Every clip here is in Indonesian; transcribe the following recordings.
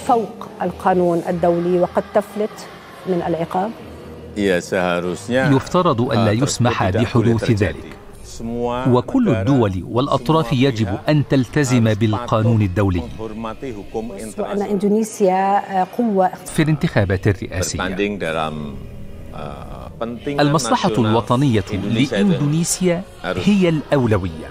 فوق القانون الدولي وقد تفلت من العقاب. يفترض ألا يسمح بحدوث ذلك، وكل الدول والأطراف يجب أن تلتزم بالقانون الدولي وأن إندونيسيا قوة في الانتخابات الرئاسية. المصلحة الوطنية لإندونيسيا هي الأولوية.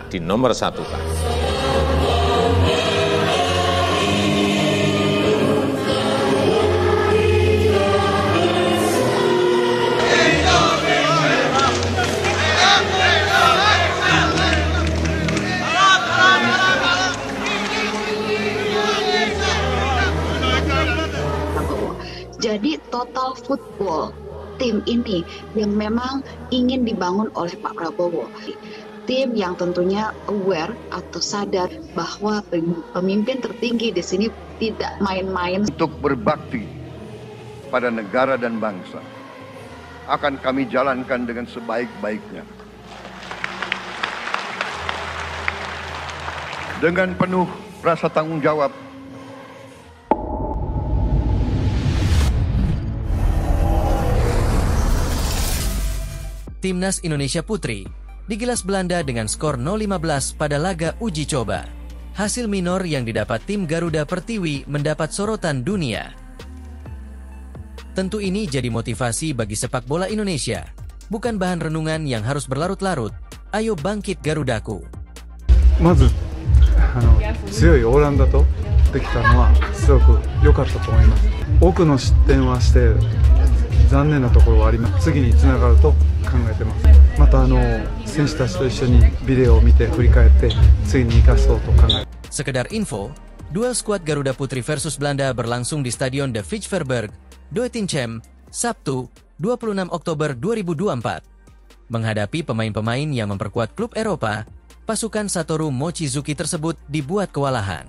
Jadi total football tim ini yang memang ingin dibangun oleh Pak Prabowo. Tim yang tentunya aware atau sadar bahwa pemimpin tertinggi di sini tidak main-main. Untuk berbakti pada negara dan bangsa akan kami jalankan dengan sebaik-baiknya. Dengan penuh rasa tanggung jawab. Timnas Indonesia Putri digilas Belanda dengan skor 0-15 pada laga uji coba. Hasil minor yang didapat tim Garuda Pertiwi mendapat sorotan dunia. Tentu ini jadi motivasi bagi sepak bola Indonesia, bukan bahan renungan yang harus berlarut-larut. Ayo bangkit Garudaku. まず強いオランダとできたのはすごく良かったと思います。多くの失点はして残念なところはあります。次につながると考えてます。また選手たちと一緒にビデオを見て振り返って次に生かそうと考え。Sekedar info, duel skuad Garuda Putri versus Belanda berlangsung di Stadion De Vijverberg, Doetinchem, Sabtu, 26 Oktober 2024. Menghadapi pemain-pemain yang memperkuat klub Eropa, pasukan Satoru Mochizuki tersebut dibuat kewalahan.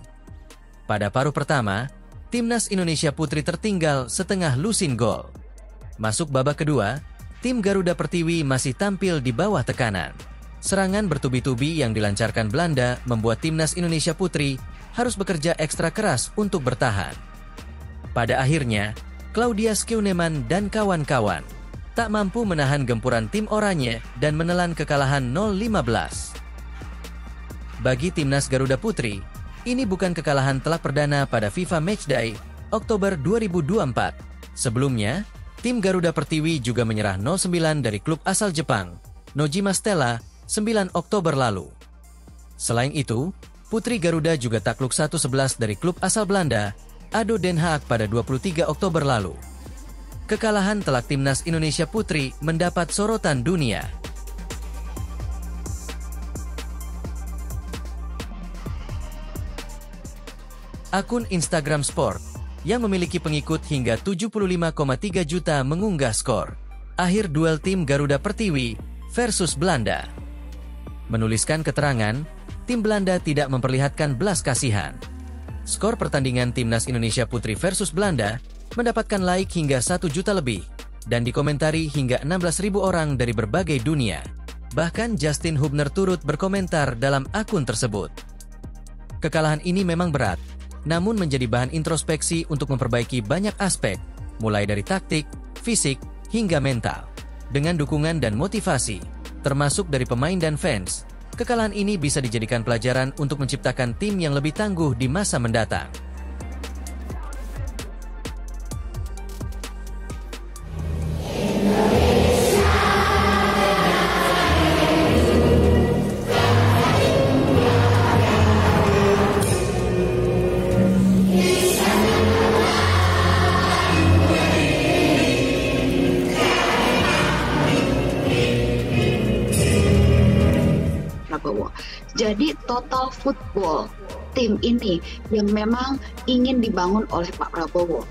Pada paruh pertama, Timnas Indonesia Putri tertinggal setengah lusin gol. Masuk babak kedua, tim Garuda Pertiwi masih tampil di bawah tekanan. Serangan bertubi-tubi yang dilancarkan Belanda membuat Timnas Indonesia Putri harus bekerja ekstra keras untuk bertahan. Pada akhirnya, Claudia Skeuneman dan kawan-kawan tak mampu menahan gempuran tim oranye dan menelan kekalahan 0-15. Bagi Timnas Garuda Putri, ini bukan kekalahan telak perdana pada FIFA Matchday Oktober 2024. Sebelumnya, tim Garuda Pertiwi juga menyerah 0-9 dari klub asal Jepang, Nojima Stella, 9 Oktober lalu. Selain itu, Putri Garuda juga takluk 1-11 dari klub asal Belanda, ADO Den Haag pada 23 Oktober lalu. Kekalahan telak Timnas Indonesia Putri mendapat sorotan dunia. Akun Instagram Sport yang memiliki pengikut hingga 75,3 juta mengunggah skor akhir duel tim Garuda Pertiwi versus Belanda. Menuliskan keterangan, tim Belanda tidak memperlihatkan belas kasihan. Skor pertandingan Timnas Indonesia Putri versus Belanda mendapatkan like hingga 1 juta lebih dan dikomentari hingga 16.000 orang dari berbagai dunia. Bahkan Justin Hubner turut berkomentar dalam akun tersebut. Kekalahan ini memang berat, namun menjadi bahan introspeksi untuk memperbaiki banyak aspek, mulai dari taktik, fisik, hingga mental. Dengan dukungan dan motivasi, termasuk dari pemain dan fans, kekalahan ini bisa dijadikan pelajaran untuk menciptakan tim yang lebih tangguh di masa mendatang. Jadi total football tim ini yang memang ingin dibangun oleh Pak Prabowo.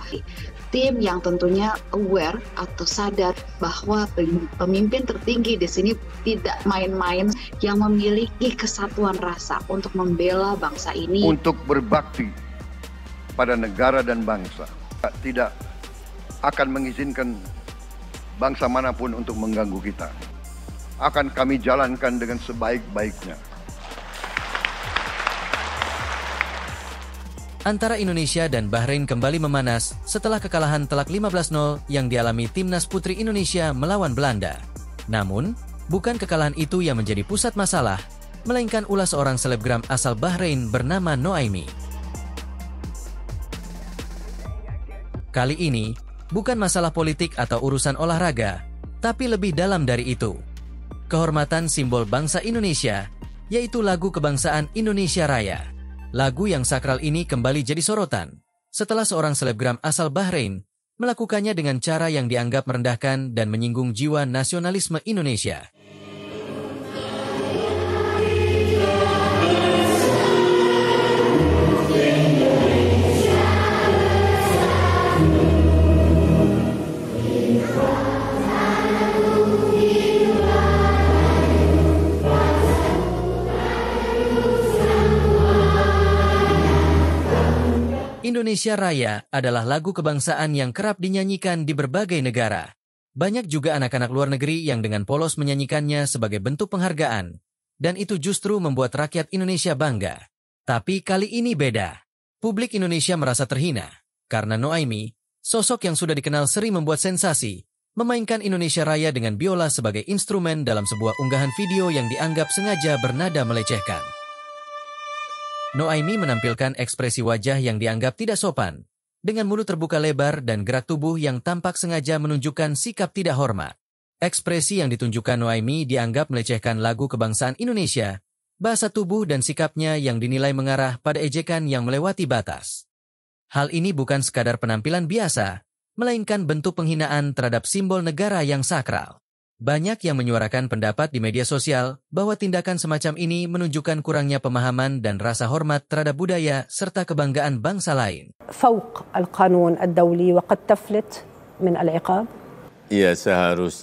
Tim yang tentunya aware atau sadar bahwa pemimpin tertinggi di sini tidak main-main, yang memiliki kesatuan rasa untuk membela bangsa ini. Untuk berbakti pada negara dan bangsa. Tidak akan mengizinkan bangsa manapun untuk mengganggu kita. Akan kami jalankan dengan sebaik-baiknya. antara Indonesia dan Bahrain kembali memanas setelah kekalahan telak 15-0 yang dialami timnas putri Indonesia melawan Belanda. Namun, bukan kekalahan itu yang menjadi pusat masalah, melainkan ulah seorang selebgram asal Bahrain bernama Noaimi. Kali ini, bukan masalah politik atau urusan olahraga, tapi lebih dalam dari itu. Kehormatan simbol bangsa Indonesia, yaitu lagu kebangsaan Indonesia Raya. Lagu yang sakral ini kembali jadi sorotan setelah seorang selebgram asal Bahrain melakukannya dengan cara yang dianggap merendahkan dan menyinggung jiwa nasionalisme Indonesia. Indonesia Raya adalah lagu kebangsaan yang kerap dinyanyikan di berbagai negara. Banyak juga anak-anak luar negeri yang dengan polos menyanyikannya sebagai bentuk penghargaan. Dan itu justru membuat rakyat Indonesia bangga. Tapi kali ini beda. Publik Indonesia merasa terhina. Karena Noaimi, sosok yang sudah dikenal sering membuat sensasi, memainkan Indonesia Raya dengan biola sebagai instrumen dalam sebuah unggahan video yang dianggap sengaja bernada melecehkan. Noaimi menampilkan ekspresi wajah yang dianggap tidak sopan, dengan mulut terbuka lebar dan gerak tubuh yang tampak sengaja menunjukkan sikap tidak hormat. Ekspresi yang ditunjukkan Noaimi dianggap melecehkan lagu kebangsaan Indonesia, bahasa tubuh dan sikapnya yang dinilai mengarah pada ejekan yang melewati batas. Hal ini bukan sekadar penampilan biasa, melainkan bentuk penghinaan terhadap simbol negara yang sakral. Banyak yang menyuarakan pendapat di media sosial bahwa tindakan semacam ini menunjukkan kurangnya pemahaman dan rasa hormat terhadap budaya serta kebanggaan bangsa lain. فوق القانون الدولي وقد تفلت من العقاب.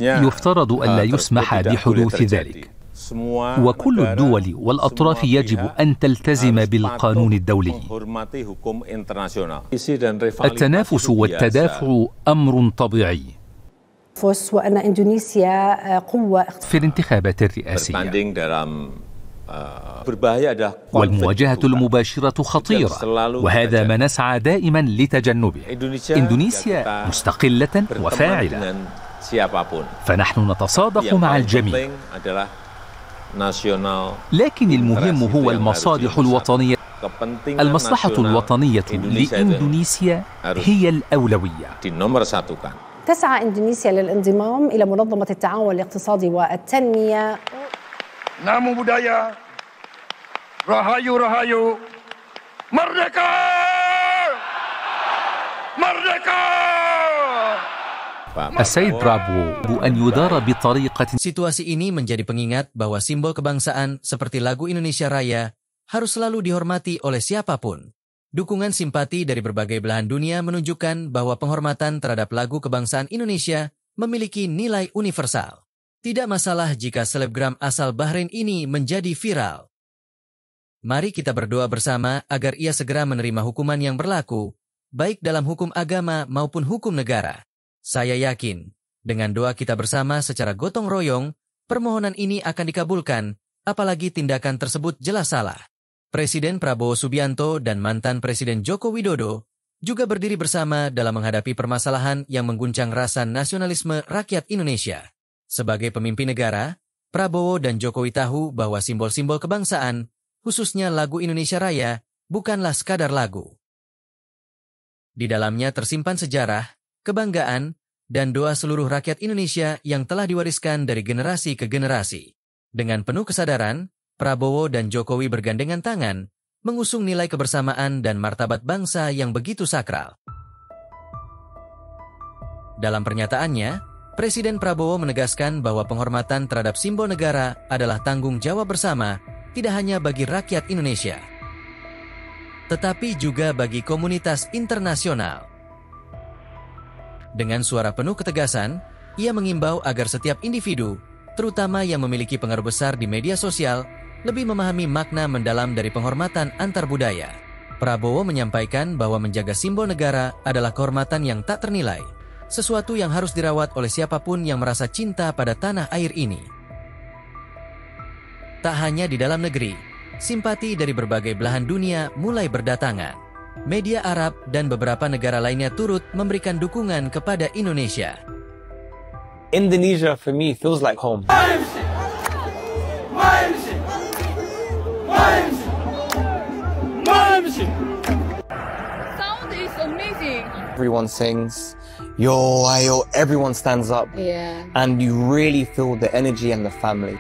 يفترض ألا يسمح بحدوث ذلك. وكل الدول والأطراف يجب أن تلتزم بالقانون الدولي. التنافس والتدافع أمر طبيعي وأن إندونيسيا قوة في الانتخابات الرئاسية. والمواجهة المباشرة خطيرة، وهذا ما نسعى دائما لتجنبه. إندونيسيا مستقلة وفاعلة، فنحن نتصادق مع الجميع. لكن المهم هو المصالح الوطنية. المصلحة الوطنية لإندونيسيا هي الأولوية. تسعى إندونيسيا للانضمام إلى منظمة التعاون الاقتصادي والتنمية. Namo Buddhaya, Rahayu Rahayu, Merdeka! Merdeka! السيد برابو أن يدار بطريقة. Situasi ini menjadi pengingat bahwa simbol kebangsaan seperti lagu Indonesia Raya harus selalu dihormati oleh siapapun. Dukungan simpati dari berbagai belahan dunia menunjukkan bahwa penghormatan terhadap lagu kebangsaan Indonesia memiliki nilai universal. Tidak masalah jika selebgram asal Bahrain ini menjadi viral. Mari kita berdoa bersama agar ia segera menerima hukuman yang berlaku, baik dalam hukum agama maupun hukum negara. Saya yakin, dengan doa kita bersama secara gotong royong, permohonan ini akan dikabulkan, apalagi tindakan tersebut jelas salah. Presiden Prabowo Subianto dan mantan Presiden Joko Widodo juga berdiri bersama dalam menghadapi permasalahan yang mengguncang rasa nasionalisme rakyat Indonesia. Sebagai pemimpin negara, Prabowo dan Jokowi tahu bahwa simbol-simbol kebangsaan, khususnya lagu Indonesia Raya, bukanlah sekadar lagu. Di dalamnya tersimpan sejarah, kebanggaan, dan doa seluruh rakyat Indonesia yang telah diwariskan dari generasi ke generasi. Dengan penuh kesadaran, Prabowo dan Jokowi bergandengan tangan, mengusung nilai kebersamaan dan martabat bangsa yang begitu sakral. Dalam pernyataannya, Presiden Prabowo menegaskan bahwa penghormatan terhadap simbol negara adalah tanggung jawab bersama, tidak hanya bagi rakyat Indonesia, tetapi juga bagi komunitas internasional. Dengan suara penuh ketegasan, ia mengimbau agar setiap individu, terutama yang memiliki pengaruh besar di media sosial, lebih memahami makna mendalam dari penghormatan antar budaya. Prabowo menyampaikan bahwa menjaga simbol negara adalah kehormatan yang tak ternilai, sesuatu yang harus dirawat oleh siapapun yang merasa cinta pada tanah air ini. Tak hanya di dalam negeri, simpati dari berbagai belahan dunia mulai berdatangan. media Arab, dan beberapa negara lainnya turut memberikan dukungan kepada Indonesia. Indonesia for me feels like home. Sound is amazing. Everyone sings, yo, ayo, everyone stands up. Yeah. And you really feel the energy and the family.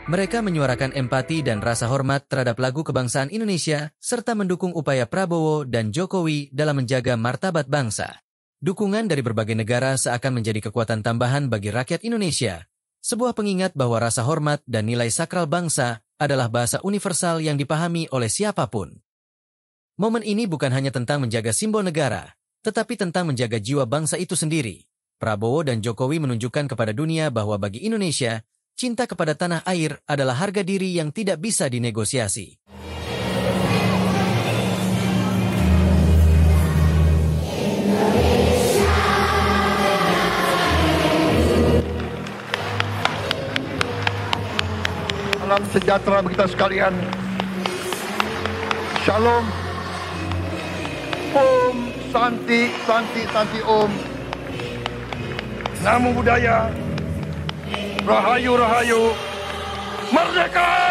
Mereka menyuarakan empati dan rasa hormat terhadap lagu kebangsaan Indonesia, serta mendukung upaya Prabowo dan Jokowi dalam menjaga martabat bangsa. Dukungan dari berbagai negara seakan menjadi kekuatan tambahan bagi rakyat Indonesia. Sebuah pengingat bahwa rasa hormat dan nilai sakral bangsa adalah bahasa universal yang dipahami oleh siapapun. Momen ini bukan hanya tentang menjaga simbol negara, tetapi tentang menjaga jiwa bangsa itu sendiri. Prabowo dan Jokowi menunjukkan kepada dunia bahwa bagi Indonesia, cinta kepada tanah air adalah harga diri yang tidak bisa dinegosiasi. Salam sejahtera bagi kita sekalian. Shalom. Om Santi, Santi, Santi Om. Namo Buddhaya. Rahayu, Rahayu. Merdeka!